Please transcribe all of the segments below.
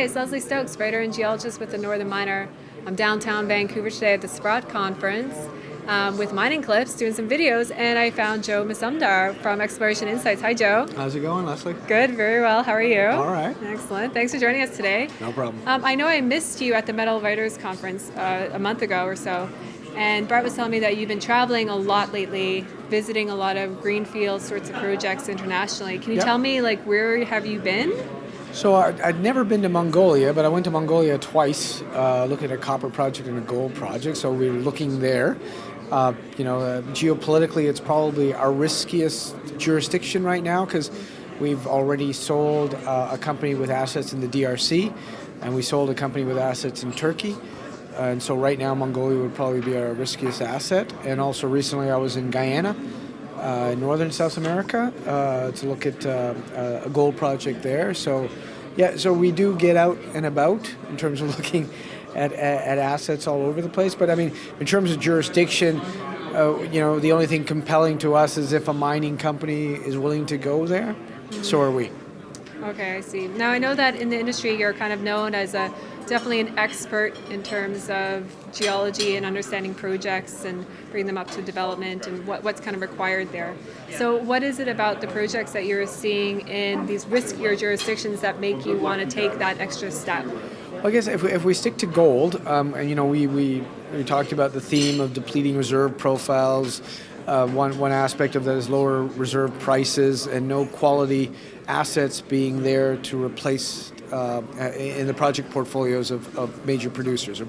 it's Leslie Stokes, writer and geologist with the Northern Miner. I'm downtown Vancouver today at the Sprott conference with Mining Clips, doing some videos, and I found Joe Mazumdar from Exploration Insights. Hi, Joe. How's it going, Leslie? Good, very well. How are you? All right. Excellent. Thanks for joining us today. No problem. I know I missed you at the Metal Writers Conference a month ago or so, and Bart was telling me that you've been traveling a lot lately, visiting a lot of greenfield sorts of projects internationally. Can you tell me, where have you been? So I'd never been to Mongolia, but I went to Mongolia twice, looking at a copper project and a gold project. So we were looking there. Geopolitically, it's probably our riskiest jurisdiction right now because we've already sold a company with assets in the DRC, and we sold a company with assets in Turkey. And so right now, Mongolia would probably be our riskiest asset. And also recently, I was in Guyana, in northern South America, to look at a gold project there. So we do get out and about in terms of looking at assets all over the place. But I mean, in terms of jurisdiction, the only thing compelling to us is if a mining company is willing to go there. So are we. Okay, I see. Now I know that in the industry you're kind of known as definitely an expert in terms of geology and understanding projects and bringing them up to development and what's kind of required there. So what is it about the projects that you're seeing in these riskier jurisdictions that make you want to take that extra step? Well, I guess if we stick to gold, we talked about the theme of depleting reserve profiles. One aspect of that is lower reserve prices and no quality assets being there to replace in the project portfolios of major producers.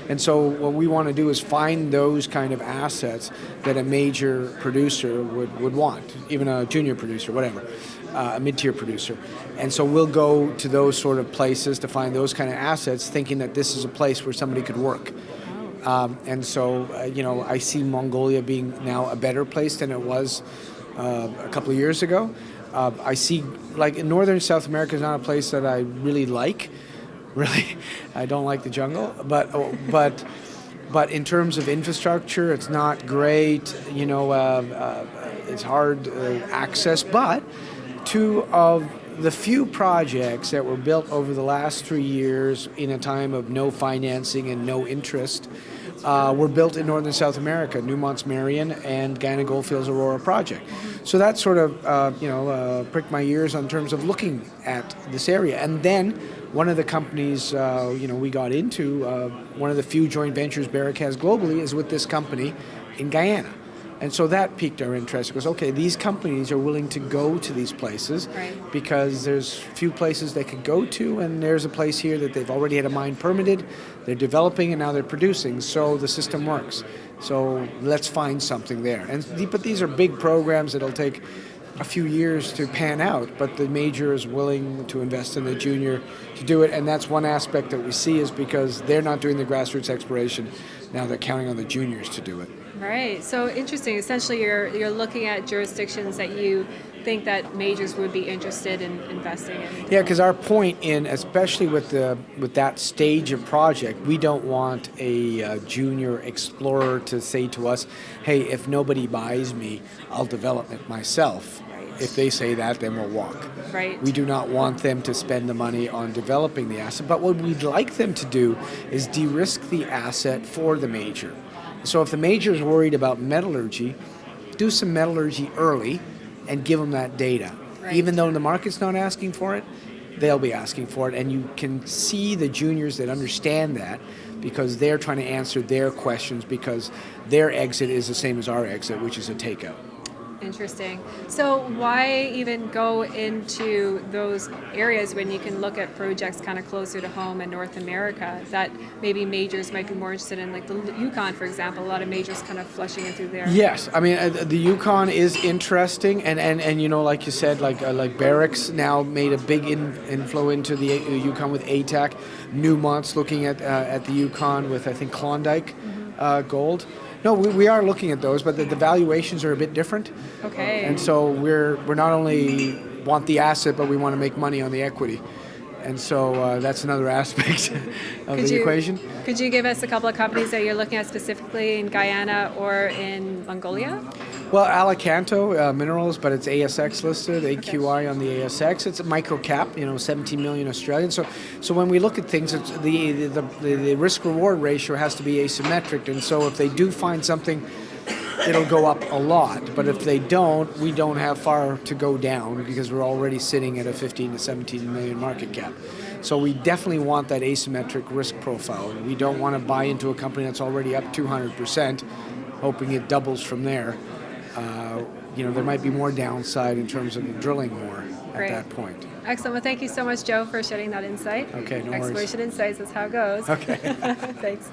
And so what we want to do is find those kind of assets that a major producer would want, even a junior producer, whatever, a mid-tier producer. And so we'll go to those sort of places to find those kind of assets, thinking that this is a place where somebody could work. And so, I see Mongolia being now a better place than it was a couple of years ago. I see, in northern South America is not a place that I really like. Really, I don't like the jungle. But in terms of infrastructure, it's not great. It's hard access. But two of the few projects that were built over the last 3 years in a time of no financing and no interest were built in northern South America, Newmont's Marion and Guyana Goldfields Aurora project. So that sort of pricked my ears in terms of looking at this area. And then one of the companies we got into, one of the few joint ventures Barrick has globally is with this company in Guyana. And so that piqued our interest because, okay, these companies are willing to go to these places because there's few places they could go to, and there's a place here that they've already had a mine permitted, they're developing, and now they're producing, so the system works. So let's find something there. But these are big programs that'll take a few years to pan out, but the major is willing to invest in the junior to do it, and that's one aspect that we see is because they're not doing the grassroots exploration, now they're counting on the juniors to do it. Right. So interesting. Essentially, you're looking at jurisdictions that you think that majors would be interested in investing in. Yeah, because our point especially with that stage of project, we don't want a junior explorer to say to us, "Hey, if nobody buys me, I'll develop it myself." Right. If they say that, then we'll walk. Right. We do not want them to spend the money on developing the asset. But what we'd like them to do is de-risk the asset for the major. So if the major is worried about metallurgy, do some metallurgy early and give them that data. Right. Even though the market's not asking for it, they'll be asking for it. And you can see the juniors that understand that because they're trying to answer their questions because their exit is the same as our exit, which is a takeout. Interesting. So why even go into those areas when you can look at projects kind of closer to home in North America that maybe majors might be more interested in, like the Yukon, for example, a lot of majors kind of flushing it through there? Yes. I mean, the Yukon is interesting, and like you said, like Barrick's now made a big inflow into the Yukon with ATAC. Newmont's looking at the Yukon with, I think, Klondike gold. No, we are looking at those, but the valuations are a bit different. Okay. And so we're not only want the asset, but we want to make money on the equity. And so that's another aspect of the equation. Could you give us a couple of companies that you're looking at specifically in Guyana or in Mongolia? Well, Alicanto Minerals, but it's ASX listed, AQI on the ASX. It's a micro cap, 17 million Australian. So when we look at things, it's the risk reward ratio has to be asymmetric. And so if they do find something, it'll go up a lot. But if they don't, we don't have far to go down because we're already sitting at a 15 to 17 million market cap. So we definitely want that asymmetric risk profile. We don't want to buy into a company that's already up 200%, hoping it doubles from there. There might be more downside in terms of drilling more at that point. Excellent. Well, thank you so much, Joe, for sharing that insight. Okay, no worries. Exploration Insights is how it goes. Okay. Thanks.